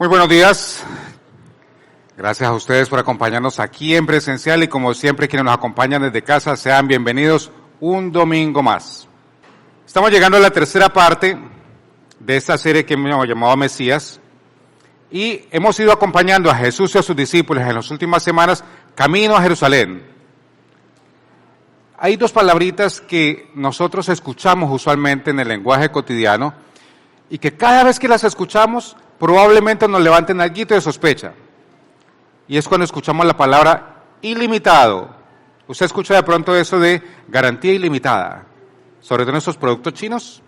Muy buenos días. Gracias a ustedes por acompañarnos aquí en presencial y como siempre quienes nos acompañan desde casa, sean bienvenidos un domingo más. Estamos llegando a la tercera parte de esta serie que hemos llamado Mesías y hemos ido acompañando a Jesús y a sus discípulos en las últimas semanas camino a Jerusalén. Hay dos palabritas que nosotros escuchamos usualmente en el lenguaje cotidiano y que cada vez que las escuchamos probablemente nos levanten alguito de sospecha. Y es cuando escuchamos la palabra ilimitado. Usted escucha de pronto eso de garantía ilimitada, sobre todo en esos productos chinos.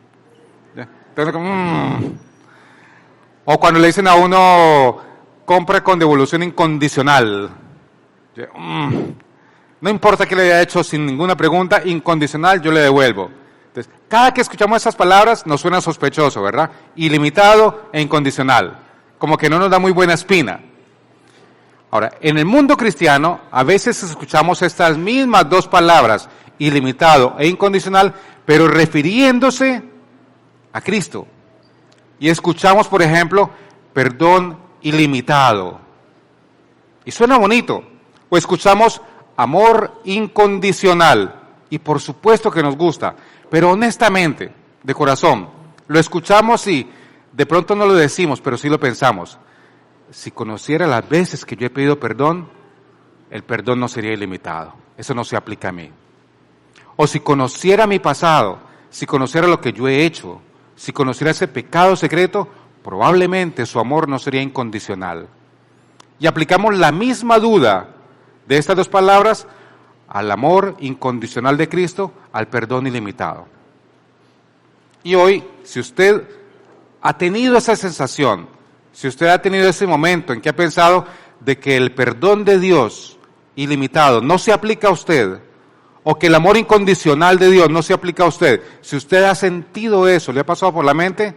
O cuando le dicen a uno compra con devolución incondicional. No importa que le haya hecho sin ninguna pregunta, incondicional, yo le devuelvo. Entonces, cada que escuchamos esas palabras nos suena sospechoso, ¿verdad? Ilimitado e incondicional. Como que no nos da muy buena espina. Ahora, en el mundo cristiano, a veces escuchamos estas mismas dos palabras, ilimitado e incondicional, pero refiriéndose a Cristo. Y escuchamos, por ejemplo, perdón ilimitado. Y suena bonito. O escuchamos amor incondicional. Y por supuesto que nos gusta. Pero honestamente, de corazón, lo escuchamos y de pronto no lo decimos, pero sí lo pensamos. Si conociera las veces que yo he pedido perdón, el perdón no sería ilimitado. Eso no se aplica a mí. O si conociera mi pasado, si conociera lo que yo he hecho, si conociera ese pecado secreto, probablemente su amor no sería incondicional. Y aplicamos la misma duda de estas dos palabras al amor incondicional de Cristo, al perdón ilimitado. Y hoy, si usted ha tenido esa sensación, si usted ha tenido ese momento en que ha pensado de que el perdón de Dios ilimitado no se aplica a usted, o que el amor incondicional de Dios no se aplica a usted, si usted ha sentido eso, le ha pasado por la mente,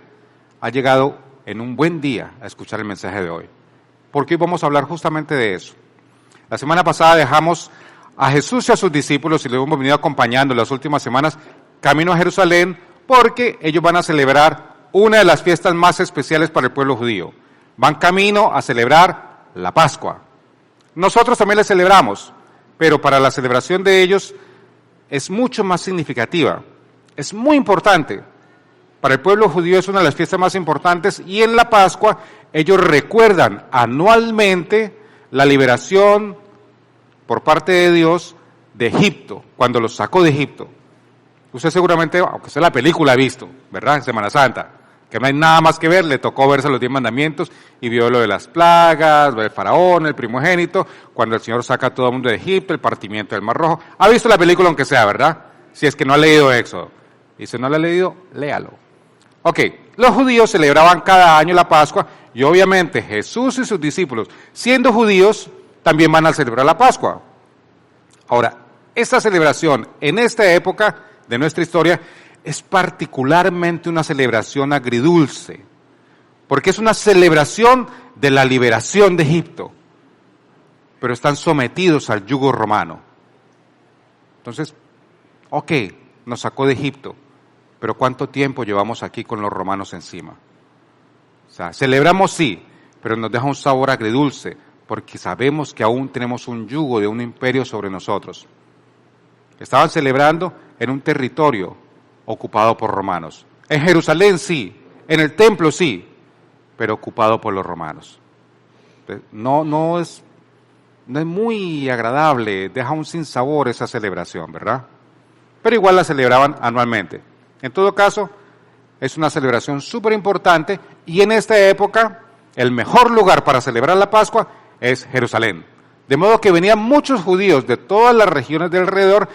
ha llegado en un buen día a escuchar el mensaje de hoy. Porque hoy vamos a hablar justamente de eso. La semana pasada dejamos a Jesús y a sus discípulos, y lo hemos venido acompañando en las últimas semanas, camino a Jerusalén, porque ellos van a celebrar una de las fiestas más especiales para el pueblo judío. Van camino a celebrar la Pascua. Nosotros también la celebramos, pero para la celebración de ellos es mucho más significativa. Es muy importante. Para el pueblo judío es una de las fiestas más importantes y en la Pascua ellos recuerdan anualmente la liberación por parte de Dios de Egipto, cuando los sacó de Egipto. Usted seguramente, aunque sea la película, ha visto, ¿verdad? En Semana Santa, que no hay nada más que ver, le tocó verse los 10 mandamientos y vio lo de las plagas, lo del faraón, el primogénito, cuando el Señor saca a todo el mundo de Egipto, el partimiento del Mar Rojo. Ha visto la película aunque sea, ¿verdad? Si es que no ha leído Éxodo. Y si no la ha leído, léalo. Ok, los judíos celebraban cada año la Pascua y obviamente Jesús y sus discípulos, siendo judíos, también van a celebrar la Pascua. Ahora, esta celebración en esta época de nuestra historia es particularmente una celebración agridulce, porque es una celebración de la liberación de Egipto, pero están sometidos al yugo romano. Entonces, ok, nos sacó de Egipto, pero ¿cuánto tiempo llevamos aquí con los romanos encima? O sea, celebramos sí, pero nos deja un sabor agridulce, porque sabemos que aún tenemos un yugo de un imperio sobre nosotros. Estaban celebrando en un territorio ocupado por romanos. En Jerusalén sí, en el templo sí, pero ocupado por los romanos. No es muy agradable, deja un sinsabor esa celebración, ¿verdad? Pero igual la celebraban anualmente. En todo caso, es una celebración súper importante y en esta época el mejor lugar para celebrar la Pascua es Jerusalén. De modo que venían muchos judíos de todas las regiones de alrededor,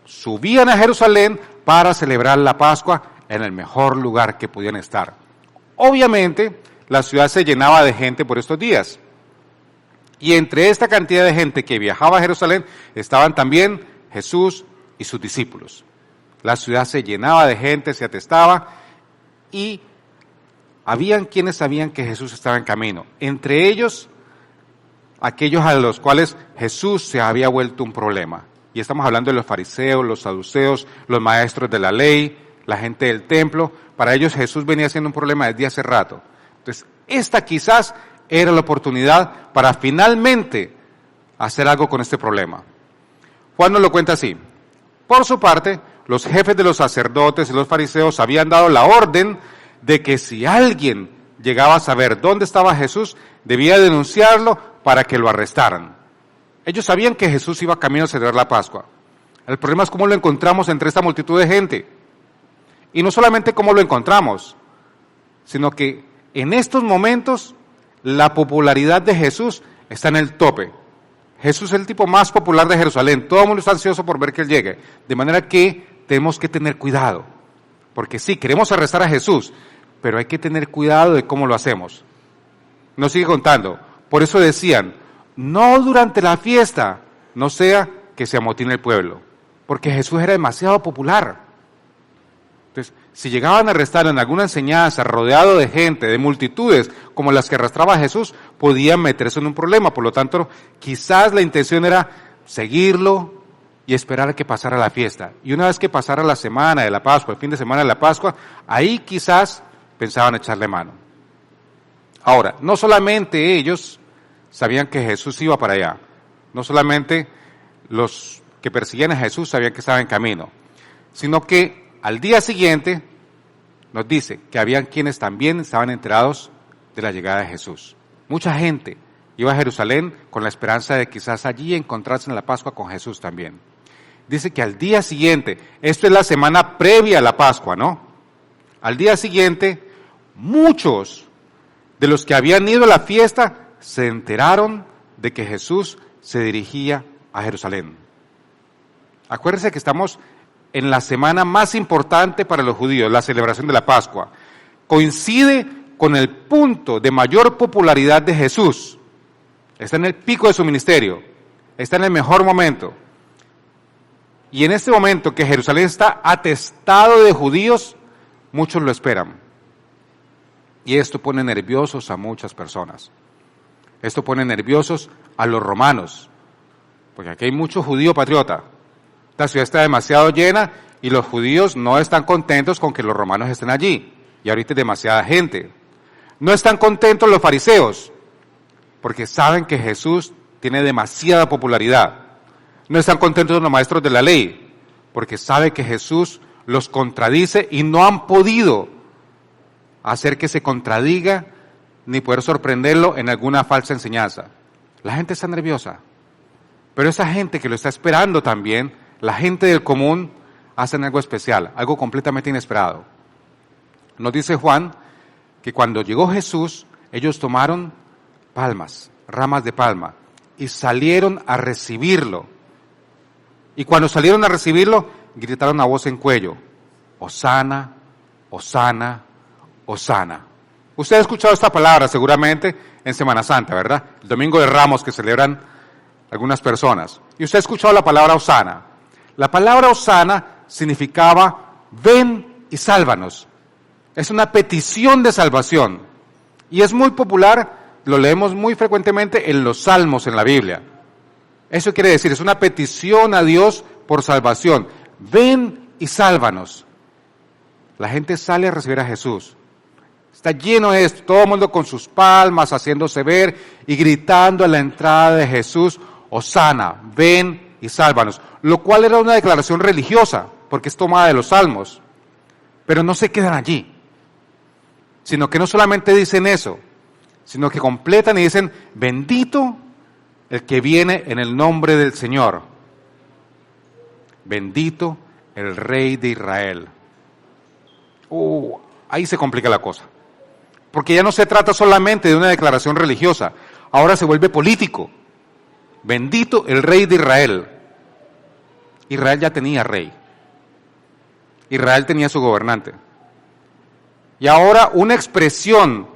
subían a Jerusalén para celebrar la Pascua en el mejor lugar que podían estar. Obviamente, la ciudad se llenaba de gente por estos días. Y entre esta cantidad de gente que viajaba a Jerusalén estaban también Jesús y sus discípulos. La ciudad se llenaba de gente, se atestaba y habían quienes sabían que Jesús estaba en camino. Entre ellos, aquellos a los cuales Jesús se había vuelto un problema. Y estamos hablando de los fariseos, los saduceos, los maestros de la ley, la gente del templo. Para ellos Jesús venía siendo un problema desde hace rato. Entonces, esta quizás era la oportunidad para finalmente hacer algo con este problema. Juan nos lo cuenta así. Por su parte, los jefes de los sacerdotes y los fariseos habían dado la orden de que si alguien llegaba a saber dónde estaba Jesús, debía denunciarlo para que lo arrestaran. Ellos sabían que Jesús iba camino a celebrar la Pascua. El problema es cómo lo encontramos entre esta multitud de gente. Y no solamente cómo lo encontramos, sino que en estos momentos la popularidad de Jesús está en el tope. Jesús es el tipo más popular de Jerusalén. Todo el mundo está ansioso por ver que Él llegue. De manera que tenemos que tener cuidado. Porque sí, queremos arrestar a Jesús, pero hay que tener cuidado de cómo lo hacemos. Nos sigue contando. Por eso decían, no durante la fiesta, no sea que se amotine el pueblo. Porque Jesús era demasiado popular. Entonces, si llegaban a arrestar en alguna enseñanza, rodeado de gente, de multitudes, como las que arrastraba Jesús, podían meterse en un problema. Por lo tanto, quizás la intención era seguirlo y esperar a que pasara la fiesta. Y una vez que pasara la semana de la Pascua, el fin de semana de la Pascua, ahí quizás pensaban echarle mano. Ahora, no solamente ellos sabían que Jesús iba para allá, no solamente los que perseguían a Jesús sabían que estaba en camino, sino que al día siguiente nos dice que habían quienes también estaban enterados de la llegada de Jesús. Mucha gente iba a Jerusalén con la esperanza de quizás allí encontrarse en la Pascua con Jesús también. Dice que al día siguiente, esto es la semana previa a la Pascua, ¿no? Al día siguiente, muchos de los que habían ido a la fiesta se enteraron de que Jesús se dirigía a Jerusalén. Acuérdense que estamos en la semana más importante para los judíos, la celebración de la Pascua. Coincide con el punto de mayor popularidad de Jesús. Está en el pico de su ministerio. Está en el mejor momento. Y en este momento que Jerusalén está atestado de judíos, muchos lo esperan. Y esto pone nerviosos a muchas personas. Esto pone nerviosos a los romanos. Porque aquí hay mucho judío patriota. La ciudad está demasiado llena y los judíos no están contentos con que los romanos estén allí. Y ahorita hay demasiada gente. No están contentos los fariseos, porque saben que Jesús tiene demasiada popularidad. No están contentos los maestros de la ley, porque saben que Jesús los contradice y no han podido hacer que se contradiga ni poder sorprenderlo en alguna falsa enseñanza. La gente está nerviosa, pero esa gente que lo está esperando también, la gente del común, hacen algo especial, algo completamente inesperado. Nos dice Juan que cuando llegó Jesús, ellos tomaron palmas, ramas de palma, y salieron a recibirlo. Y cuando salieron a recibirlo, gritaron a voz en cuello, Hosana, Hosana, Hosana. Usted ha escuchado esta palabra seguramente en Semana Santa, ¿verdad? El Domingo de Ramos que celebran algunas personas. Y usted ha escuchado la palabra Hosana. La palabra Hosana significaba ven y sálvanos. Es una petición de salvación. Y es muy popular, lo leemos muy frecuentemente en los salmos en la Biblia. Eso quiere decir, es una petición a Dios por salvación. Ven y sálvanos. La gente sale a recibir a Jesús. Está lleno de esto, todo el mundo con sus palmas, haciéndose ver y gritando a la entrada de Jesús, Hosana, ven y sálvanos. Lo cual era una declaración religiosa, porque es tomada de los salmos. Pero no se quedan allí, sino que no solamente dicen eso, sino que completan y dicen, bendito el que viene en el nombre del Señor. Bendito el Rey de Israel. Ahí se complica la cosa. Porque ya no se trata solamente de una declaración religiosa, ahora se vuelve político. Bendito el Rey de Israel. Israel ya tenía rey. Israel tenía su gobernante. Y ahora una expresión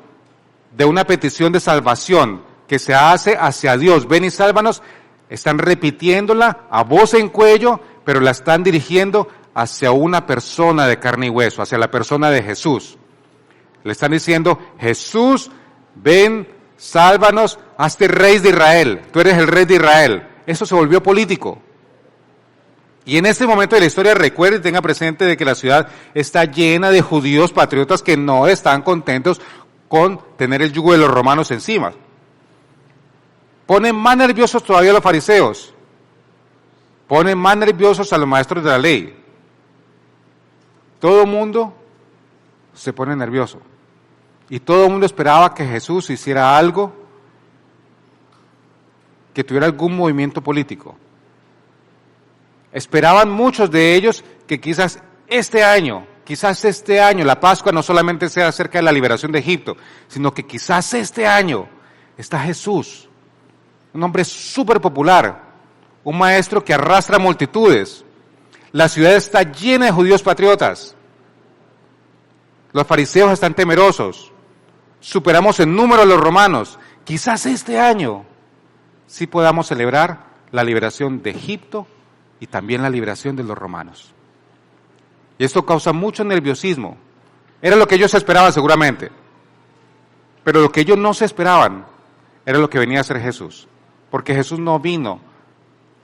de una petición de salvación que se hace hacia Dios, ven y sálvanos, están repitiéndola a voz en cuello, pero la están dirigiendo hacia una persona de carne y hueso, hacia la persona de Jesús. Le están diciendo, Jesús, ven, sálvanos, hazte rey de Israel, tú eres el rey de Israel. Eso se volvió político. Y en este momento de la historia, recuerde y tenga presente de que la ciudad está llena de judíos patriotas que no están contentos con tener el yugo de los romanos encima. Ponen más nerviosos todavía a los fariseos. Ponen más nerviosos a los maestros de la ley. Todo el mundo se pone nervioso. Y todo el mundo esperaba que Jesús hiciera algo, que tuviera algún movimiento político. Esperaban muchos de ellos que quizás este año, la Pascua no solamente sea acerca de la liberación de Egipto, sino que quizás este año está Jesús, un hombre súper popular, un maestro que arrastra multitudes. La ciudad está llena de judíos patriotas. Los fariseos están temerosos. Superamos en número a los romanos. Quizás este año sí podamos celebrar la liberación de Egipto y también la liberación de los romanos. Y esto causa mucho nerviosismo. Era lo que ellos esperaban seguramente. Pero lo que ellos no se esperaban era lo que venía a hacer Jesús. Porque Jesús no vino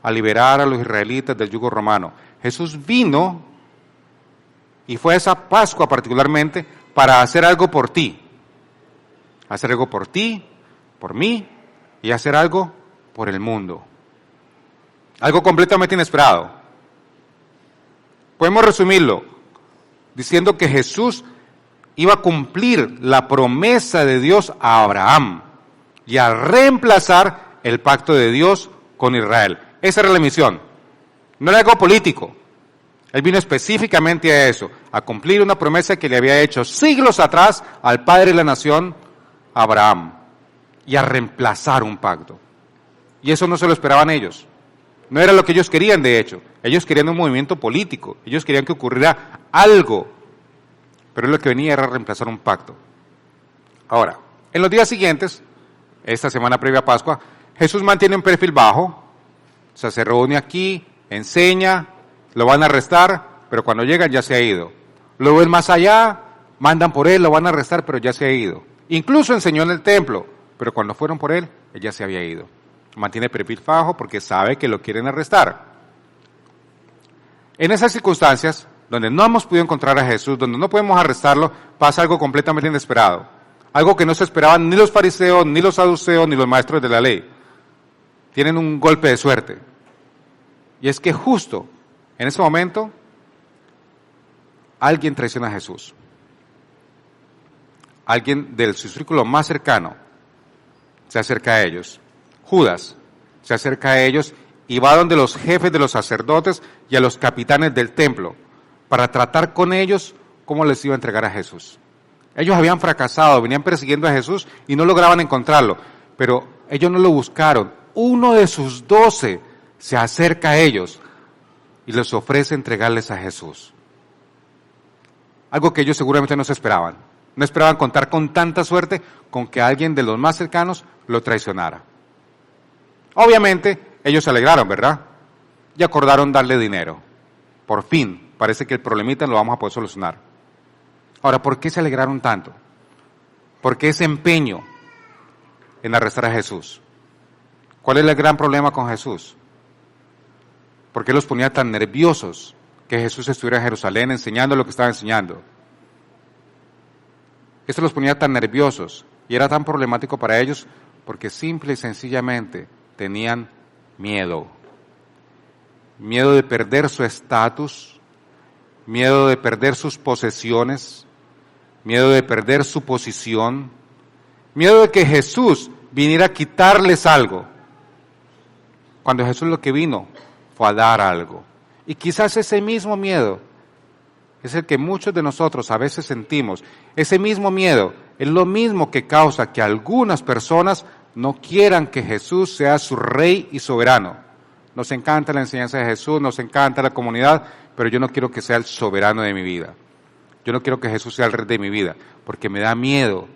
a liberar a los israelitas del yugo romano. Jesús vino, y fue esa Pascua particularmente, para hacer algo por ti. Hacer algo por ti, por mí, y hacer algo por el mundo. Algo completamente inesperado. Podemos resumirlo diciendo que Jesús iba a cumplir la promesa de Dios a Abraham y a reemplazar el pacto de Dios con Israel. Esa era la misión. No era algo político. Él vino específicamente a eso, a cumplir una promesa que le había hecho siglos atrás al padre de la nación, Abraham, y a reemplazar un pacto. Y eso no se lo esperaban ellos. No era lo que ellos querían, de hecho. Ellos querían un movimiento político. Ellos querían que ocurriera algo. Pero lo que venía era reemplazar un pacto. Ahora, en los días siguientes, esta semana previa a Pascua, Jesús mantiene un perfil bajo. O sea, se reúne aquí, enseña, lo van a arrestar, pero cuando llegan ya se ha ido. Lo ven más allá, mandan por él, lo van a arrestar, pero ya se ha ido. Incluso enseñó en el templo, pero cuando fueron por él, él ya se había ido. Mantiene perfil bajo porque sabe que lo quieren arrestar. En esas circunstancias, donde no hemos podido encontrar a Jesús, donde no podemos arrestarlo, pasa algo completamente inesperado. Algo que no se esperaban ni los fariseos, ni los saduceos, ni los maestros de la ley. Tienen un golpe de suerte. Y es que justo en ese momento, alguien traiciona a Jesús. Alguien de su círculo más cercano se acerca a ellos. Judas se acerca a ellos y va donde los jefes de los sacerdotes y a los capitanes del templo para tratar con ellos cómo les iba a entregar a Jesús. Ellos habían fracasado, venían persiguiendo a Jesús y no lograban encontrarlo, pero ellos no lo buscaron. Uno de sus 12 se acerca a ellos y les ofrece entregarles a Jesús. Algo que ellos seguramente no se esperaban. No esperaban contar con tanta suerte con que alguien de los más cercanos lo traicionara. Obviamente, ellos se alegraron, ¿verdad? Y acordaron darle dinero. Por fin, parece que el problemita lo vamos a poder solucionar. Ahora, ¿por qué se alegraron tanto? ¿Por qué ese empeño en arrestar a Jesús? ¿Cuál es el gran problema con Jesús? ¿Por qué los ponía tan nerviosos que Jesús estuviera en Jerusalén enseñando lo que estaba enseñando? Esto los ponía tan nerviosos y era tan problemático para ellos porque simple y sencillamente tenían miedo. Miedo de perder su estatus, miedo de perder sus posesiones, miedo de perder su posición, miedo de que Jesús viniera a quitarles algo. Cuando Jesús lo que vino fue a dar algo. Y quizás ese mismo miedo es el que muchos de nosotros a veces sentimos. Ese mismo miedo es lo mismo que causa que algunas personas no quieran que Jesús sea su rey y soberano. Nos encanta la enseñanza de Jesús, nos encanta la comunidad, pero yo no quiero que sea el soberano de mi vida. Yo no quiero que Jesús sea el rey de mi vida, porque me da miedo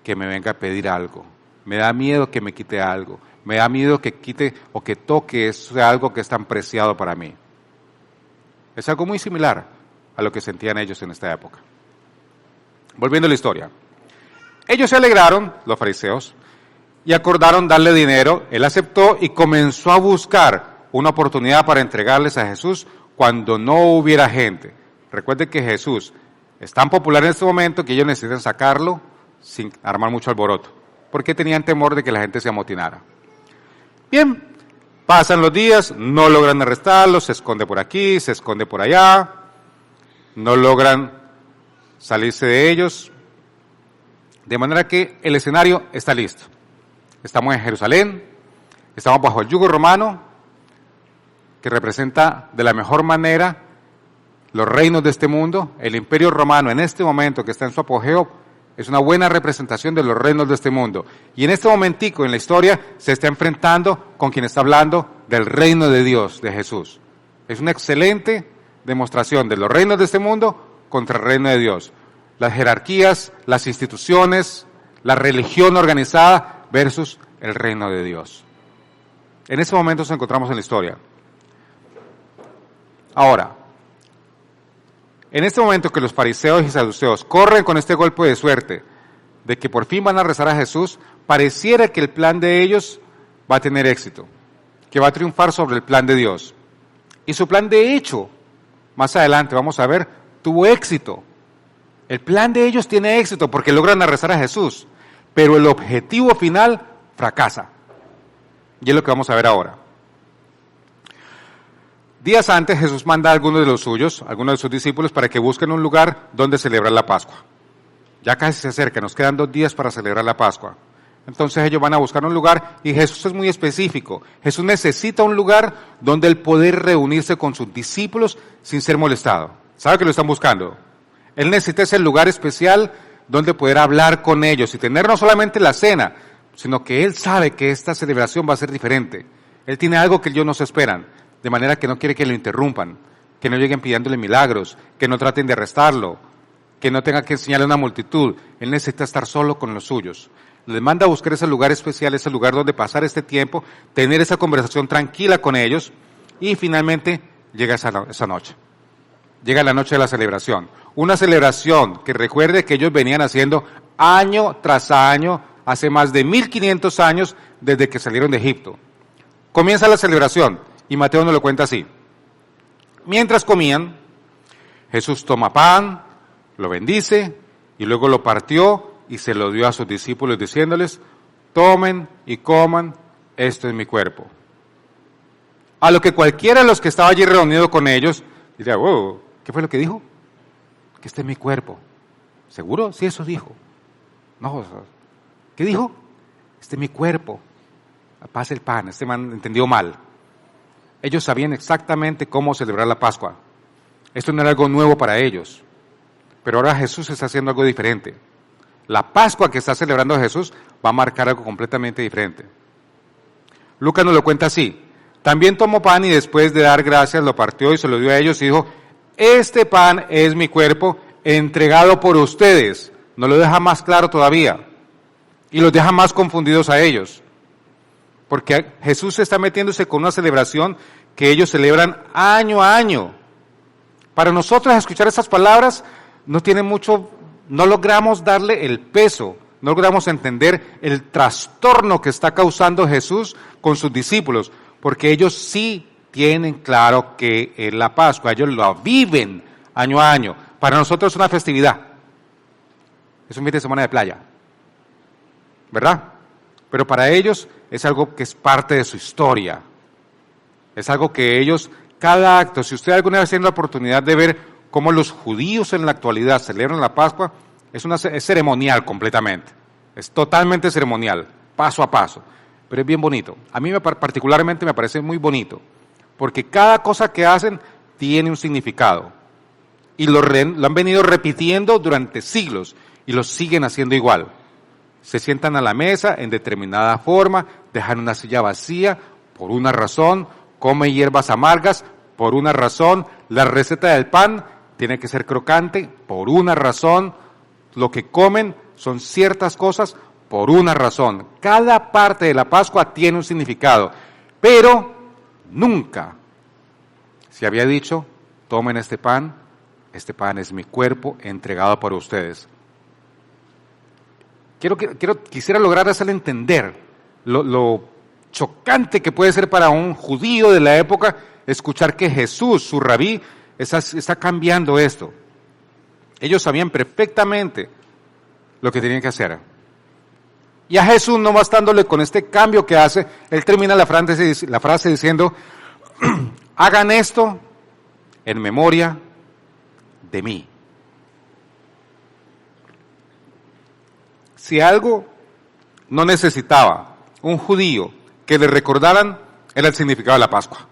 que me venga a pedir algo. Me da miedo que me quite algo. Me da miedo que quite o que toque eso algo que es tan preciado para mí. Es algo muy similar a lo que sentían ellos en esta época. Volviendo a la historia. Ellos se alegraron, los fariseos, y acordaron darle dinero. Él aceptó y comenzó a buscar una oportunidad para entregarles a Jesús cuando no hubiera gente. Recuerde que Jesús es tan popular en este momento que ellos necesitan sacarlo sin armar mucho alboroto, porque tenían temor de que la gente se amotinara. Bien, pasan los días, no logran arrestarlos, se esconde por aquí, se esconde por allá, no logran salirse de ellos, de manera que el escenario está listo. Estamos en Jerusalén, estamos bajo el yugo romano, que representa de la mejor manera los reinos de este mundo. El imperio romano en este momento que está en su apogeo es una buena representación de los reinos de este mundo. Y en este momentico en la historia se está enfrentando con quien está hablando del reino de Dios, de Jesús. Es una excelente demostración de los reinos de este mundo contra el reino de Dios. Las jerarquías, las instituciones, la religión organizada versus el reino de Dios. En ese momento nos encontramos en la historia. Ahora, en este momento que los fariseos y saduceos corren con este golpe de suerte de que por fin van a rezar a Jesús, pareciera que el plan de ellos va a tener éxito, que va a triunfar sobre el plan de Dios. Y su plan, de hecho, más adelante vamos a ver, tuvo éxito. El plan de ellos tiene éxito porque logran rezar a Jesús, pero el objetivo final fracasa. Y es lo que vamos a ver ahora. Días antes Jesús manda a algunos de los suyos, algunos de sus discípulos, para que busquen un lugar donde celebrar la Pascua. Ya casi se acerca, nos quedan 2 días para celebrar la Pascua. Entonces ellos van a buscar un lugar y Jesús es muy específico. Jesús necesita un lugar donde él poder reunirse con sus discípulos sin ser molestado. ¿Sabe que lo están buscando? Él necesita ese lugar especial donde poder hablar con ellos y tener no solamente la cena, sino que él sabe que esta celebración va a ser diferente. Él tiene algo que ellos no se esperan. De manera que no quiere que lo interrumpan, que no lleguen pidiéndole milagros, que no traten de arrestarlo, que no tenga que enseñarle a una multitud. Él necesita estar solo con los suyos. Les manda a buscar ese lugar especial, ese lugar donde pasar este tiempo, tener esa conversación tranquila con ellos, y finalmente llega esa noche. Llega la noche de la celebración. Una celebración que recuerde que ellos venían haciendo año tras año, hace más de 1500 años desde que salieron de Egipto. Comienza la celebración. Y Mateo nos lo cuenta así. Mientras comían, Jesús toma pan, lo bendice y luego lo partió y se lo dio a sus discípulos diciéndoles, tomen y coman, esto es mi cuerpo. A lo que cualquiera de los que estaba allí reunido con ellos diría, wow, ¿qué fue lo que dijo? Que este es mi cuerpo. ¿Seguro? Sí, eso dijo. No, ¿qué dijo? Este es mi cuerpo. Pase el pan, este man entendió mal. Ellos sabían exactamente cómo celebrar la Pascua. Esto no era algo nuevo para ellos. Pero ahora Jesús está haciendo algo diferente. La Pascua que está celebrando Jesús va a marcar algo completamente diferente. Lucas nos lo cuenta así. También tomó pan y después de dar gracias lo partió y se lo dio a ellos y dijo, este pan es mi cuerpo entregado por ustedes. Nos lo deja más claro todavía. Y los deja más confundidos a ellos. Porque Jesús está metiéndose con una celebración que ellos celebran año a año. Para nosotros escuchar esas palabras no tiene mucho, no logramos darle el peso, no logramos entender el trastorno que está causando Jesús con sus discípulos, porque ellos sí tienen claro que es la Pascua, ellos lo viven año a año. Para nosotros es una festividad, es un fin de semana de playa, ¿verdad? Pero para ellos es algo que es parte de su historia. Es algo que ellos, cada acto, si usted alguna vez tiene la oportunidad de ver cómo los judíos en la actualidad celebran la Pascua, es ceremonial completamente. Es totalmente ceremonial, paso a paso. Pero es bien bonito. A mí particularmente me parece muy bonito, porque cada cosa que hacen tiene un significado. Y lo han venido repitiendo durante siglos y lo siguen haciendo igual. Se sientan a la mesa en determinada forma, dejan una silla vacía por una razón, comen hierbas amargas por una razón, la receta del pan tiene que ser crocante por una razón, lo que comen son ciertas cosas por una razón. Cada parte de la Pascua tiene un significado, pero nunca se había dicho, tomen este pan es mi cuerpo entregado por ustedes. Quisiera lograr hacerle entender lo chocante que puede ser para un judío de la época escuchar que Jesús, su rabí, está cambiando esto. Ellos sabían perfectamente lo que tenían que hacer. Y a Jesús, no bastándole con este cambio que hace, él termina la frase diciendo, hagan esto en memoria de mí. Si algo no necesitaba un judío que le recordaran, era el significado de la Pascua.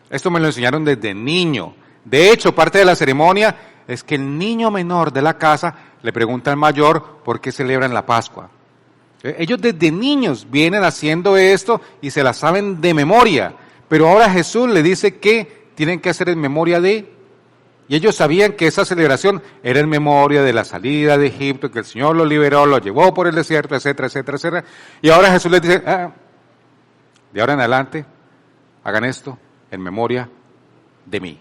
Esto me lo enseñaron desde niño. De hecho, parte de la ceremonia es que el niño menor de la casa le pregunta al mayor por qué celebran la Pascua. Ellos desde niños vienen haciendo esto y se la saben de memoria. Pero ahora Jesús le dice que tienen que hacer en memoria de... Y ellos sabían que esa celebración era en memoria de la salida de Egipto, que el Señor los liberó, los llevó por el desierto, etcétera, etcétera, etcétera. Y ahora Jesús les dice, de ahora en adelante, hagan esto en memoria de mí.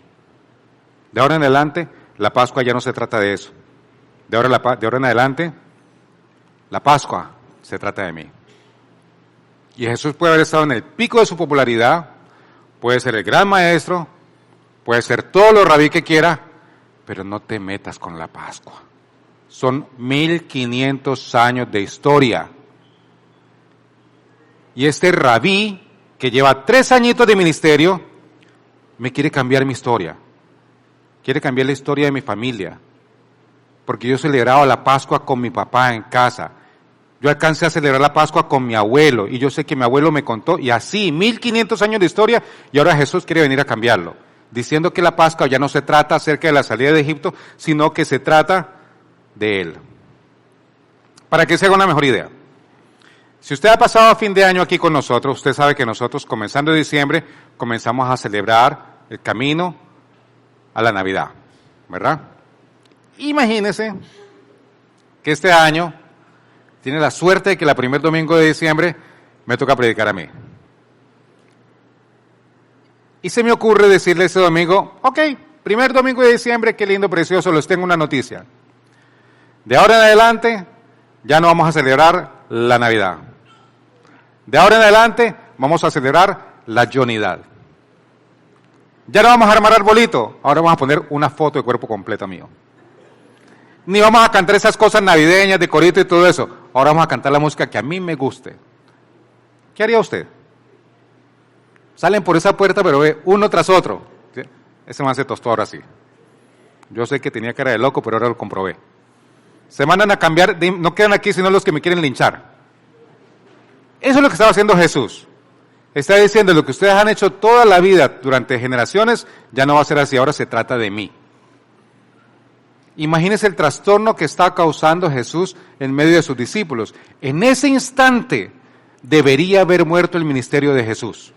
De ahora en adelante, la Pascua ya no se trata de eso. De ahora en adelante, la Pascua se trata de mí. Y Jesús puede haber estado en el pico de su popularidad, puede ser el gran maestro, puede ser todo lo rabí que quiera, pero no te metas con la Pascua. Son 1500 años de historia. Y este rabí, que lleva 3 añitos de ministerio, me quiere cambiar mi historia. Quiere cambiar la historia de mi familia. Porque yo celebraba la Pascua con mi papá en casa. Yo alcancé a celebrar la Pascua con mi abuelo. Y yo sé que mi abuelo me contó. Y así, 1500 años de historia. Y ahora Jesús quiere venir a cambiarlo. Diciendo que la Pascua ya no se trata acerca de la salida de Egipto, sino que se trata de Él. Para que se haga una mejor idea. Si usted ha pasado fin de año aquí con nosotros, usted sabe que nosotros, comenzando diciembre, comenzamos a celebrar el camino a la Navidad, ¿verdad? Imagínese que este año tiene la suerte de que el primer domingo de diciembre me toca predicar a mí. Y se me ocurre decirle ese domingo, ok, primer domingo de diciembre, qué lindo, precioso, les tengo una noticia. De ahora en adelante, ya no vamos a celebrar la Navidad. De ahora en adelante, vamos a celebrar la Johnidad. Ya no vamos a armar arbolito, ahora vamos a poner una foto de cuerpo completo mío. Ni vamos a cantar esas cosas navideñas, de corito y todo eso. Ahora vamos a cantar la música que a mí me guste. ¿Qué haría usted? Salen por esa puerta, pero ve uno tras otro. ¿Sí? Ese man se tostó ahora sí. Yo sé que tenía cara de loco, pero ahora lo comprobé. Se mandan a cambiar, no quedan aquí sino los que me quieren linchar. Eso es lo que estaba haciendo Jesús. Está diciendo, lo que ustedes han hecho toda la vida, durante generaciones, ya no va a ser así, ahora se trata de mí. Imagínense el trastorno que está causando Jesús en medio de sus discípulos. En ese instante debería haber muerto el ministerio de Jesús.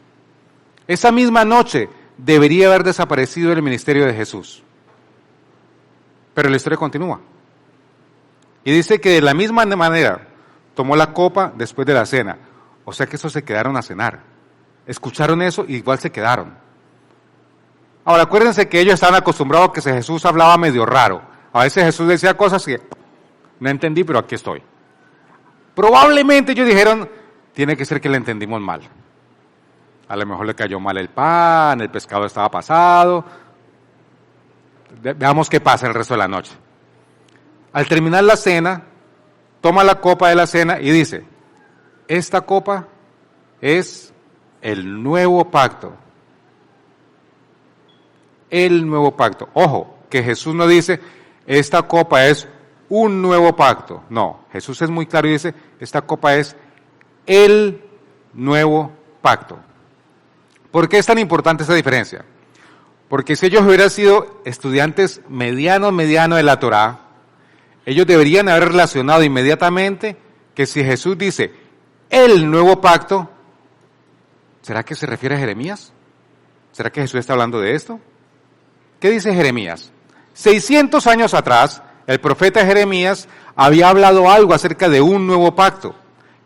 Esa misma noche debería haber desaparecido el ministerio de Jesús. Pero la historia continúa. Y dice que de la misma manera tomó la copa después de la cena. O sea que esos se quedaron a cenar. Escucharon eso y igual se quedaron. Ahora acuérdense que ellos estaban acostumbrados a que Jesús hablaba medio raro. A veces Jesús decía cosas que no entendí, pero aquí estoy. Probablemente ellos dijeron, tiene que ser que le entendimos mal. A lo mejor le cayó mal el pan, el pescado estaba pasado. Veamos qué pasa el resto de la noche. Al terminar la cena, toma la copa de la cena y dice, esta copa es el nuevo pacto. El nuevo pacto. Ojo, que Jesús no dice, esta copa es un nuevo pacto. No, Jesús es muy claro y dice, esta copa es el nuevo pacto. ¿Por qué es tan importante esa diferencia? Porque si ellos hubieran sido estudiantes medianos de la Torá, ellos deberían haber relacionado inmediatamente que si Jesús dice el nuevo pacto, ¿será que se refiere a Jeremías? ¿Será que Jesús está hablando de esto? ¿Qué dice Jeremías? 600 años atrás, el profeta Jeremías había hablado algo acerca de un nuevo pacto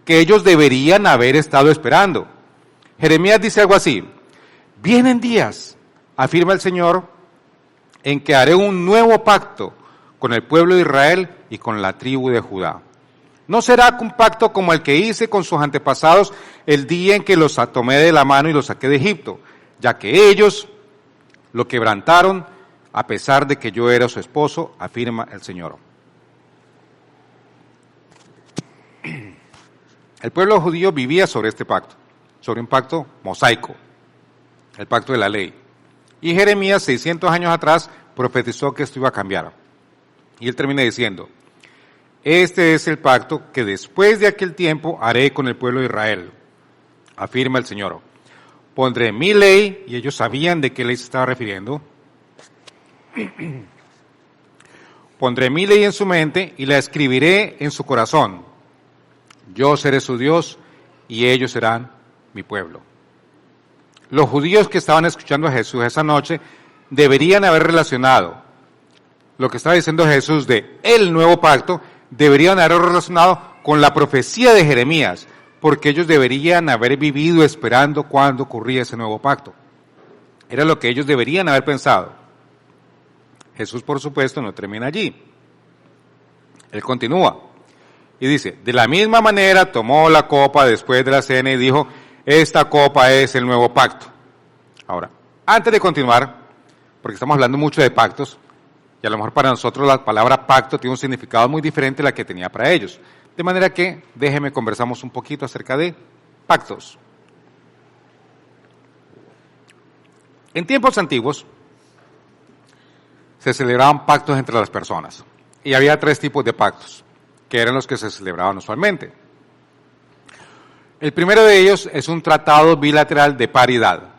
que ellos deberían haber estado esperando. Jeremías dice algo así, vienen días, afirma el Señor, en que haré un nuevo pacto con el pueblo de Israel y con la tribu de Judá. No será un pacto como el que hice con sus antepasados el día en que los tomé de la mano y los saqué de Egipto, ya que ellos lo quebrantaron a pesar de que yo era su esposo, afirma el Señor. El pueblo judío vivía sobre este pacto, sobre un pacto mosaico, el pacto de la ley. Y Jeremías, 600 años atrás, profetizó que esto iba a cambiar. Y él termina diciendo, este es el pacto que después de aquel tiempo haré con el pueblo de Israel, afirma el Señor. Pondré mi ley, y ellos sabían de qué ley se estaba refiriendo. Pondré mi ley en su mente y la escribiré en su corazón. Yo seré su Dios y ellos serán mi pueblo. Los judíos que estaban escuchando a Jesús esa noche deberían haber relacionado lo que estaba diciendo Jesús de el nuevo pacto, deberían haber relacionado con la profecía de Jeremías, porque ellos deberían haber vivido esperando cuándo ocurría ese nuevo pacto. Era lo que ellos deberían haber pensado. Jesús, por supuesto, no termina allí. Él continúa y dice, de la misma manera tomó la copa después de la cena y dijo, esta copa es el nuevo pacto. Ahora, antes de continuar, porque estamos hablando mucho de pactos, y a lo mejor para nosotros la palabra pacto tiene un significado muy diferente a la que tenía para ellos. De manera que, déjenme conversamos un poquito acerca de pactos. En tiempos antiguos, se celebraban pactos entre las personas. Y había 3 tipos de pactos, que eran los que se celebraban usualmente. El primero de ellos es un tratado bilateral de paridad,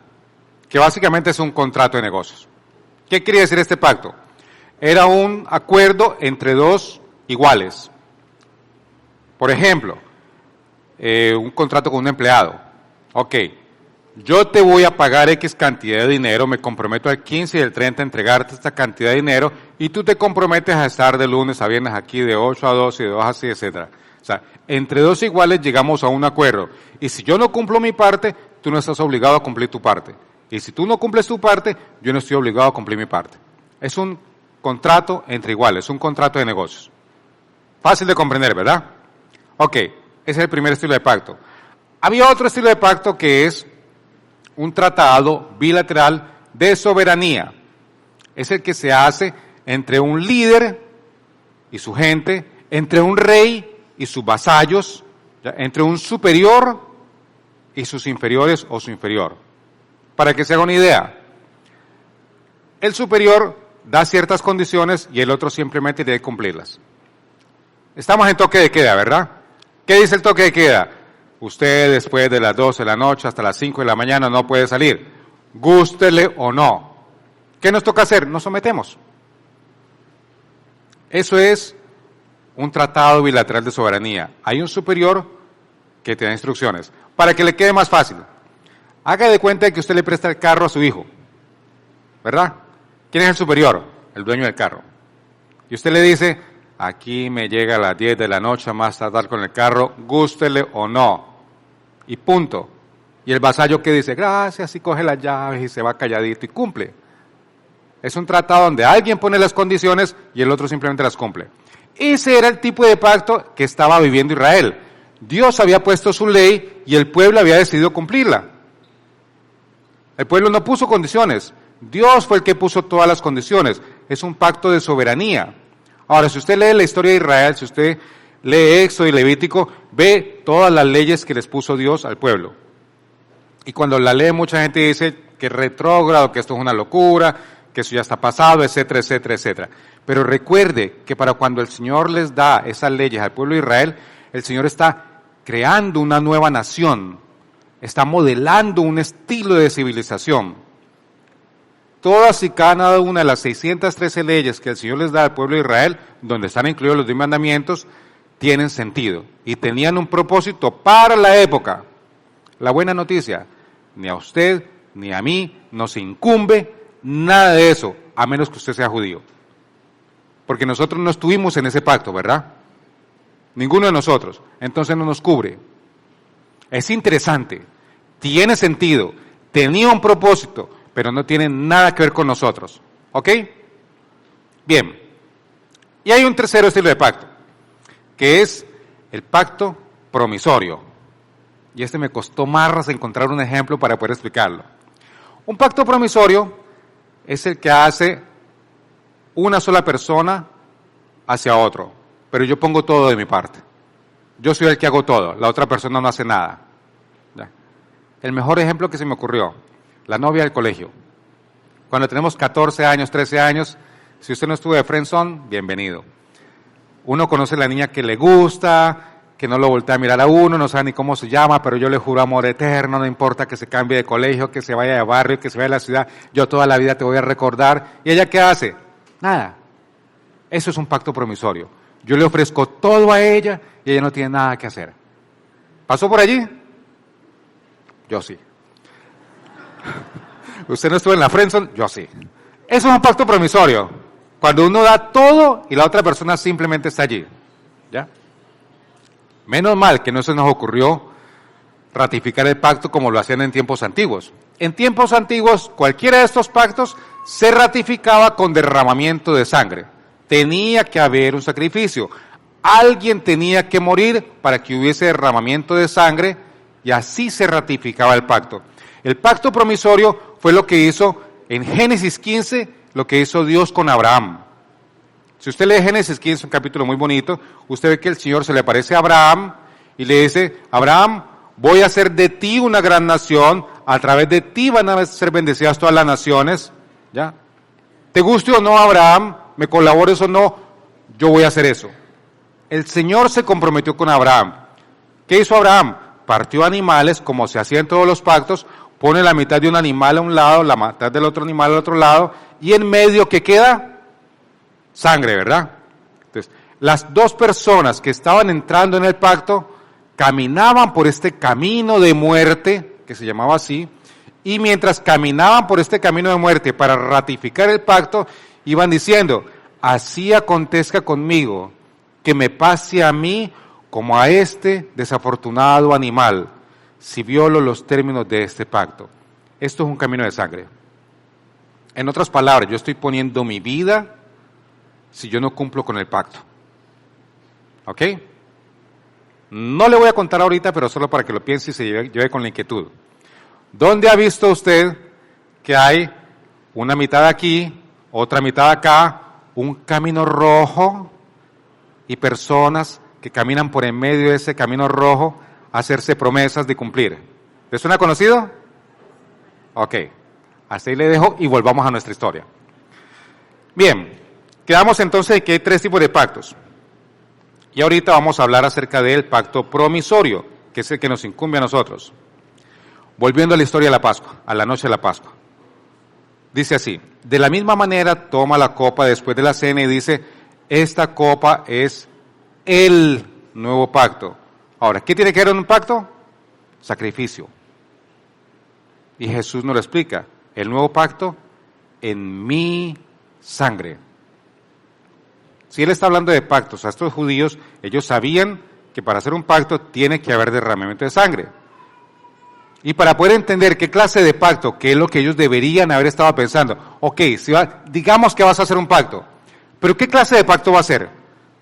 que básicamente es un contrato de negocios. ¿Qué quería decir este pacto? Era un acuerdo entre 2 iguales. Por ejemplo, un contrato con un empleado. Ok, yo te voy a pagar X cantidad de dinero, me comprometo al 15 y el 30 a entregarte esta cantidad de dinero y tú te comprometes a estar de lunes a viernes aquí de 8 a 2 y de 2 a 6, etc. O sea, entre 2 iguales llegamos a un acuerdo. Y si yo no cumplo mi parte, tú no estás obligado a cumplir tu parte. Y si tú no cumples tu parte, yo no estoy obligado a cumplir mi parte. Es un contrato entre iguales, un contrato de negocios. Fácil de comprender, ¿verdad? Ok, ese es el primer estilo de pacto. Había otro estilo de pacto que es un tratado bilateral de soberanía. Es el que se hace entre un líder y su gente, entre un rey y sus vasallos, entre un superior y sus inferiores o su inferior. Para que se haga una idea, el superior da ciertas condiciones y el otro simplemente debe cumplirlas. Estamos en toque de queda, ¿verdad? ¿Qué dice el toque de queda? Usted después de las 12 de la noche hasta las 5 de la mañana no puede salir, gústele o no. ¿Qué nos toca hacer? Nos sometemos. Eso es un tratado bilateral de soberanía. Hay un superior que te da instrucciones. Para que le quede más fácil, haga de cuenta que usted le presta el carro a su hijo, ¿verdad? ¿Quién es el superior? El dueño del carro. Y usted le dice, aquí me llega a las 10 de la noche, más tardar con el carro, gústele o no. Y punto. Y el vasallo que dice, gracias, y coge las llaves y se va calladito y cumple. Es un tratado donde alguien pone las condiciones y el otro simplemente las cumple. Ese era el tipo de pacto que estaba viviendo Israel. Dios había puesto su ley y el pueblo había decidido cumplirla. El pueblo no puso condiciones. Dios fue el que puso todas las condiciones. Es un pacto de soberanía. Ahora, si usted lee la historia de Israel, si usted lee Éxodo y Levítico, ve todas las leyes que les puso Dios al pueblo. Y cuando la lee, mucha gente dice que es retrógrado, que esto es una locura, que eso ya está pasado, etcétera, etcétera, etcétera. Pero recuerde que para cuando el Señor les da esas leyes al pueblo de Israel, el Señor está creando una nueva nación, está modelando un estilo de civilización. Todas y cada una de las 613 leyes que el Señor les da al pueblo de Israel, donde están incluidos los 10 mandamientos, tienen sentido y tenían un propósito para la época. La buena noticia, ni a usted ni a mí nos incumbe nada de eso, a menos que usted sea judío. Porque nosotros no estuvimos en ese pacto, ¿verdad? Ninguno de nosotros. Entonces no nos cubre. Es interesante, tiene sentido, tenía un propósito, pero no tiene nada que ver con nosotros. ¿Ok? Bien. Y hay un tercer estilo de pacto, que es el pacto promisorio. Y este me costó más encontrar un ejemplo para poder explicarlo. Un pacto promisorio es el que hace una sola persona hacia otro, pero yo pongo todo de mi parte. Yo soy el que hago todo, la otra persona no hace nada. ¿Ya? El mejor ejemplo que se me ocurrió, la novia del colegio. Cuando tenemos 14 años, 13 años, si usted no estuvo de friendzone, bienvenido. Uno conoce a la niña que le gusta, que no lo voltea a mirar a uno, no sabe ni cómo se llama, pero yo le juro amor eterno, no importa que se cambie de colegio, que se vaya de barrio, que se vaya de la ciudad, yo toda la vida te voy a recordar. ¿Y ella qué hace? Nada. Eso es un pacto promisorio. Yo le ofrezco todo a ella y ella no tiene nada que hacer. ¿Pasó por allí? Yo sí. ¿Usted no estuvo en la friendzone? Yo sí. Eso es un pacto promisorio. Cuando uno da todo y la otra persona simplemente está allí. ¿Ya? Menos mal que no se nos ocurrió ratificar el pacto como lo hacían en tiempos antiguos. En tiempos antiguos, cualquiera de estos pactos se ratificaba con derramamiento de sangre. Tenía que haber un sacrificio. Alguien tenía que morir para que hubiese derramamiento de sangre y así se ratificaba el pacto. El pacto promisorio fue lo que hizo en Génesis 15, lo que hizo Dios con Abraham. Si usted lee Génesis 15, un capítulo muy bonito, usted ve que el Señor se le aparece a Abraham y le dice, Abraham, voy a hacer de ti una gran nación, a través de ti van a ser bendecidas todas las naciones. ¿Ya? ¿Te guste o no, Abraham? ¿Me colabores o no? Yo voy a hacer eso. El Señor se comprometió con Abraham. ¿Qué hizo Abraham? Partió animales, como se hacía en todos los pactos, pone la mitad de un animal a un lado, la mitad del otro animal al otro lado, y en medio, ¿qué queda? Sangre, ¿verdad? Entonces, las dos personas que estaban entrando en el pacto caminaban por este camino de muerte, que se llamaba así, y mientras caminaban por este camino de muerte para ratificar el pacto, iban diciendo, así acontezca conmigo, que me pase a mí como a este desafortunado animal, si violo los términos de este pacto. Esto es un camino de sangre. En otras palabras, yo estoy poniendo mi vida si yo no cumplo con el pacto. ¿Ok? No le voy a contar ahorita, pero solo para que lo piense y se lleve con la inquietud. ¿Dónde ha visto usted que hay una mitad aquí, otra mitad acá, un camino rojo y personas que caminan por en medio de ese camino rojo a hacerse promesas de cumplir? ¿Les suena conocido? Ok. Hasta ahí le dejo y volvamos a nuestra historia. Bien, quedamos entonces de que hay tres tipos de pactos. Y ahorita vamos a hablar acerca del pacto promisorio, que es el que nos incumbe a nosotros. Volviendo a la historia de la Pascua, a la noche de la Pascua. Dice así, de la misma manera toma la copa después de la cena y dice, esta copa es el nuevo pacto. Ahora, ¿qué tiene que ver en un pacto? Sacrificio. Y Jesús nos lo explica, el nuevo pacto en mi sangre. Si él está hablando de pactos a estos judíos, ellos sabían que para hacer un pacto tiene que haber derramamiento de sangre. Y para poder entender qué clase de pacto, qué es lo que ellos deberían haber estado pensando, ok, digamos que vas a hacer un pacto, pero ¿qué clase de pacto va a ser?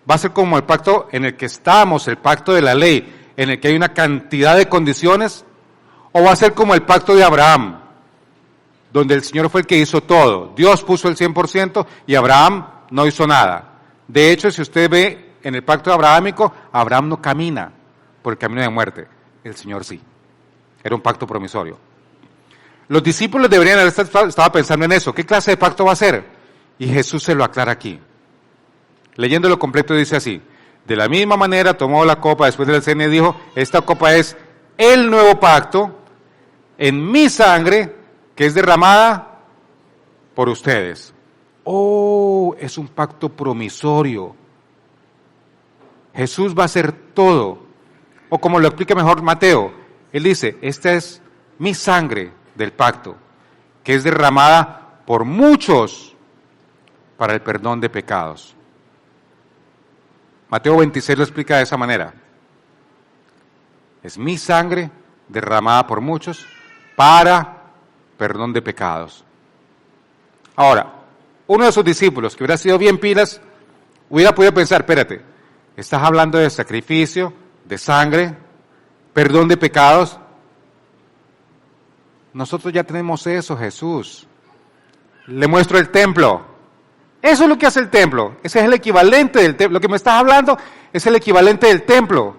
¿Va a ser como el pacto en el que estamos, el pacto de la ley, en el que hay una cantidad de condiciones? ¿O va a ser como el pacto de Abraham, donde el Señor fue el que hizo todo? Dios puso el 100% y Abraham no hizo nada. De hecho, si usted ve en el pacto abrahámico, Abraham no camina por el camino de muerte, el Señor sí. Era un pacto promisorio. Los discípulos deberían haber estado pensando en eso. ¿Qué clase de pacto va a ser? Y Jesús se lo aclara aquí. Leyéndolo completo dice así, de la misma manera tomó la copa después de la cena y dijo, esta copa es el nuevo pacto en mi sangre que es derramada por ustedes. Oh, es un pacto promisorio. Jesús va a hacer todo. O como lo explica mejor Mateo, él dice, esta es mi sangre del pacto, que es derramada por muchos para el perdón de pecados. Mateo 26 lo explica de esa manera. Es mi sangre derramada por muchos para perdón de pecados. Ahora, uno de sus discípulos que hubiera sido bien pilas, hubiera podido pensar, espérate, estás hablando de sacrificio, de sangre, perdón de pecados. Nosotros ya tenemos eso, Jesús. Le muestro el templo. Eso es lo que hace el templo. Ese es el equivalente del templo. Lo que me estás hablando es el equivalente del templo.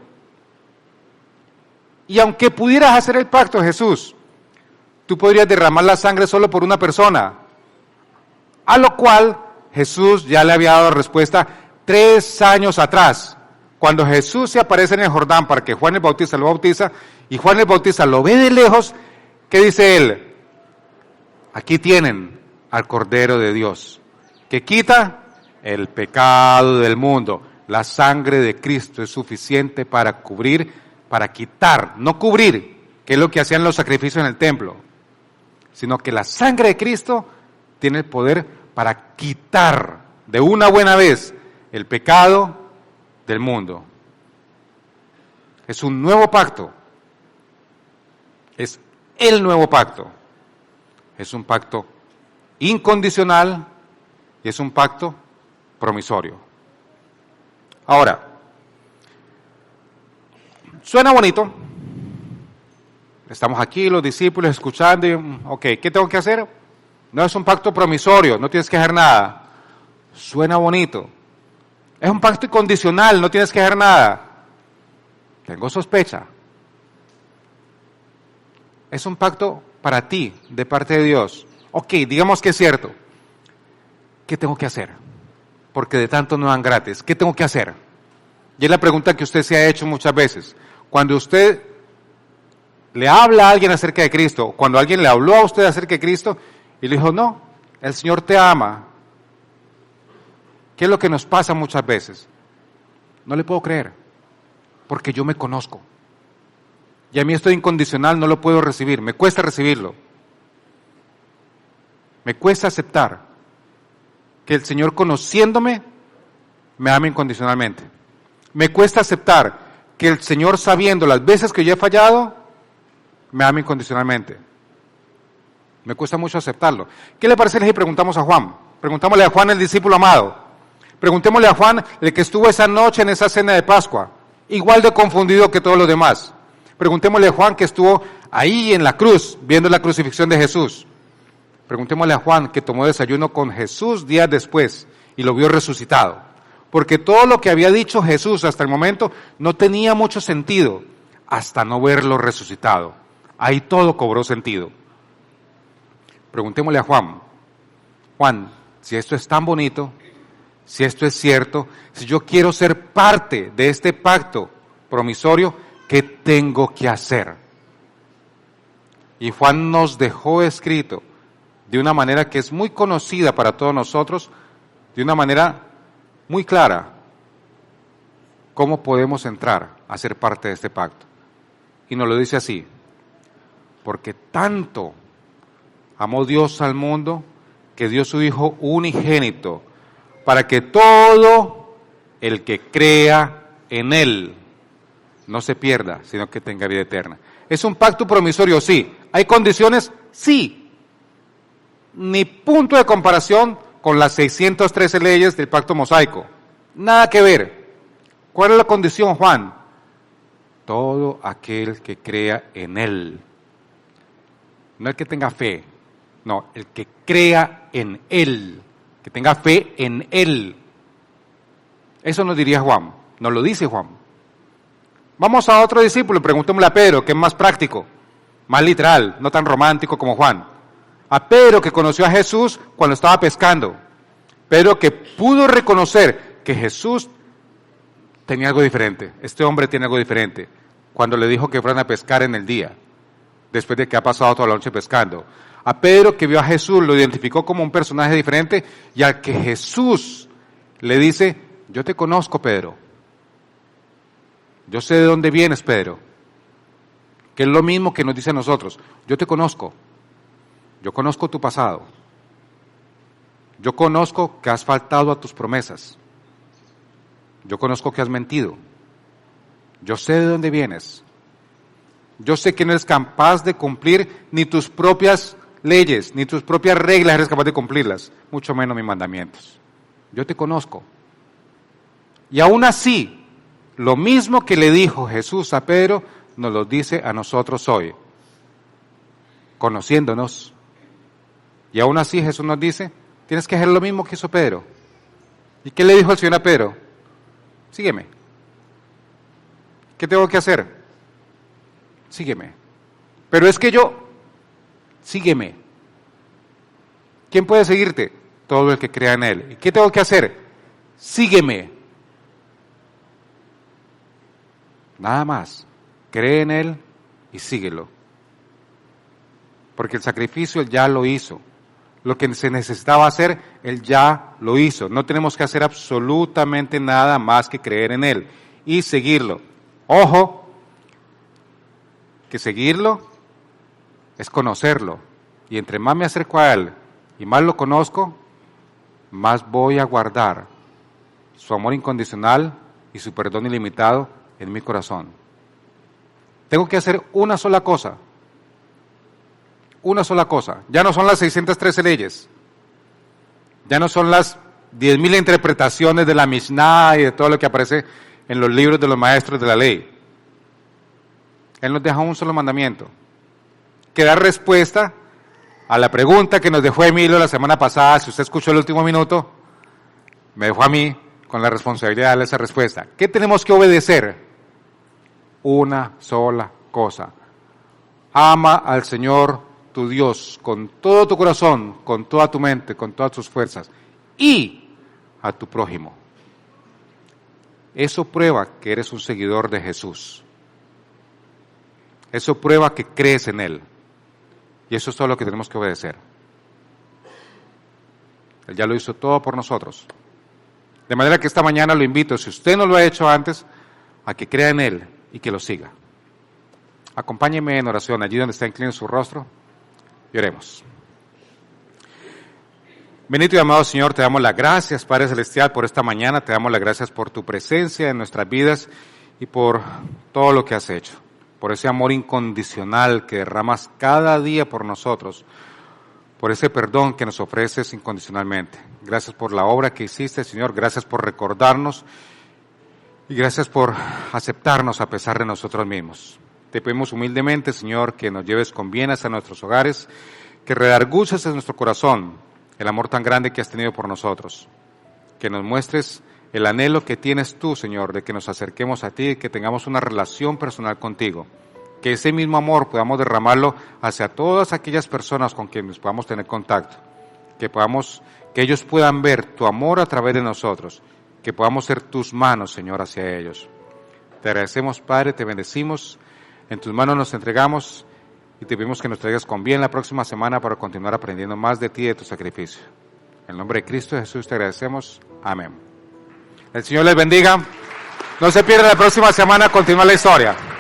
Y aunque pudieras hacer el pacto, Jesús, tú podrías derramar la sangre solo por una persona. A lo cual Jesús ya le había dado respuesta 3 años atrás. Cuando Jesús se aparece en el Jordán para que Juan el Bautista lo bautiza, y Juan el Bautista lo ve de lejos, ¿qué dice él? Aquí tienen al Cordero de Dios, que quita el pecado del mundo. La sangre de Cristo es suficiente para cubrir, para quitar, no cubrir, que es lo que hacían los sacrificios en el templo, sino que la sangre de Cristo tiene el poder para quitar de una buena vez el pecado del mundo. Es un nuevo pacto. Es el nuevo pacto. Es un pacto incondicional y es un pacto promisorio. Ahora, suena bonito. Estamos aquí los discípulos escuchando y, ok, ¿qué tengo que hacer? No es un pacto promisorio, no tienes que hacer nada. Suena bonito. Es un pacto incondicional, no tienes que hacer nada. Tengo sospecha. Es un pacto para ti, de parte de Dios. Ok, digamos que es cierto. ¿Qué tengo que hacer? Porque de tanto no dan gratis. ¿Qué tengo que hacer? Y es la pregunta que usted se ha hecho muchas veces. Cuando usted le habla a alguien acerca de Cristo, cuando alguien le habló a usted acerca de Cristo, y le dijo, no, el Señor te ama. ¿Qué es lo que nos pasa muchas veces? No le puedo creer, porque yo me conozco. Y a mí esto incondicional no lo puedo recibir, me cuesta recibirlo. Me cuesta aceptar que el Señor, conociéndome, me ama incondicionalmente. Me cuesta aceptar que el Señor, sabiendo las veces que yo he fallado, me ama incondicionalmente. Me cuesta mucho aceptarlo. ¿Qué le parece si preguntamos a Juan? Preguntámosle a Juan, el discípulo amado. Preguntémosle a Juan, el que estuvo esa noche en esa cena de Pascua, igual de confundido que todos los demás. Preguntémosle a Juan, que estuvo ahí en la cruz, viendo la crucifixión de Jesús. Preguntémosle a Juan, que tomó desayuno con Jesús días después y lo vio resucitado. Porque todo lo que había dicho Jesús hasta el momento no tenía mucho sentido hasta no verlo resucitado. Ahí todo cobró sentido. Preguntémosle a Juan, Juan, si esto es tan bonito, si esto es cierto, si yo quiero ser parte de este pacto promisorio, ¿qué tengo que hacer? Y Juan nos dejó escrito de una manera que es muy conocida para todos nosotros, de una manera muy clara, cómo podemos entrar a ser parte de este pacto. Y nos lo dice así, porque tanto amó Dios al mundo, que dio su Hijo unigénito, para que todo el que crea en Él no se pierda, sino que tenga vida eterna. ¿Es un pacto promisorio? Sí. ¿Hay condiciones? Sí. Ni punto de comparación con las 613 leyes del pacto mosaico. Nada que ver. ¿Cuál es la condición, Juan? Todo aquel que crea en Él. No el que tenga fe, no, el que crea en Él, que tenga fe en Él. Eso nos diría Juan, nos lo dice Juan. Vamos a otro discípulo y preguntémosle a Pedro, que es más práctico, más literal, no tan romántico como Juan. A Pedro, que conoció a Jesús cuando estaba pescando. Pedro, que pudo reconocer que Jesús tenía algo diferente. Este hombre tiene algo diferente. Cuando le dijo que fueran a pescar en el día, después de que ha pasado toda la noche pescando. A Pedro, que vio a Jesús, lo identificó como un personaje diferente, y al que Jesús le dice, yo te conozco, Pedro. Yo sé de dónde vienes, Pedro. Que es lo mismo que nos dice a nosotros. Yo te conozco. Yo conozco tu pasado. Yo conozco que has faltado a tus promesas. Yo conozco que has mentido. Yo sé de dónde vienes. Yo sé que no eres capaz de cumplir ni tus propias leyes, ni tus propias reglas eres capaz de cumplirlas, mucho menos mis mandamientos. Yo te conozco. Y aún así, lo mismo que le dijo Jesús a Pedro, nos lo dice a nosotros hoy, conociéndonos. Y aún así Jesús nos dice, tienes que hacer lo mismo que hizo Pedro. ¿Y qué le dijo el Señor a Pedro? Sígueme. ¿Qué tengo que hacer? sígueme. Pero es que sígueme. ¿Quién puede seguirte? Todo el que crea en Él. ¿Y qué tengo que hacer? Sígueme. Nada más. Cree en Él y síguelo. Porque el sacrificio Él ya lo hizo. Lo que se necesitaba hacer, Él ya lo hizo. No tenemos que hacer absolutamente nada más que creer en Él y seguirlo. Ojo, que seguirlo es conocerlo. Y entre más me acerco a Él y más lo conozco, más voy a guardar su amor incondicional y su perdón ilimitado en mi corazón. Tengo que hacer una sola cosa. Una sola cosa. Ya no son las 613 leyes. Ya no son las 10.000 interpretaciones de la Mishnah y de todo lo que aparece en los libros de los maestros de la ley. Él nos deja un solo mandamiento, que da respuesta a la pregunta que nos dejó Emilio la semana pasada. Si usted escuchó el último minuto, me dejó a mí con la responsabilidad de darle esa respuesta. ¿Qué tenemos que obedecer? Una sola cosa. Ama al Señor tu Dios con todo tu corazón, con toda tu mente, con todas tus fuerzas, y a tu prójimo. Eso prueba que eres un seguidor de Jesús. Eso prueba que crees en Él. Y eso es todo lo que tenemos que obedecer. Él ya lo hizo todo por nosotros. De manera que esta mañana lo invito, si usted no lo ha hecho antes, a que crea en Él y que lo siga. Acompáñeme en oración, allí donde está inclinado su rostro, y oremos. Bendito y amado Señor, te damos las gracias, Padre Celestial, por esta mañana. Te damos las gracias por tu presencia en nuestras vidas y por todo lo que has hecho. Por ese amor incondicional que derramas cada día por nosotros. Por ese perdón que nos ofreces incondicionalmente. Gracias por la obra que hiciste, Señor. Gracias por recordarnos. Y gracias por aceptarnos a pesar de nosotros mismos. Te pedimos humildemente, Señor, que nos lleves con bien hasta nuestros hogares, que redarguces en nuestro corazón el amor tan grande que has tenido por nosotros, que nos muestres el anhelo que tienes tú, Señor, de que nos acerquemos a ti y que tengamos una relación personal contigo, que ese mismo amor podamos derramarlo hacia todas aquellas personas con quienes podamos tener contacto, que ellos puedan ver tu amor a través de nosotros, que podamos ser tus manos, Señor, hacia ellos. Te agradecemos, Padre, te bendecimos. En tus manos nos entregamos y te pedimos que nos traigas con bien la próxima semana para continuar aprendiendo más de ti y de tu sacrificio. En el nombre de Cristo Jesús te agradecemos. Amén. El Señor les bendiga. No se pierda la próxima semana, continúa la historia.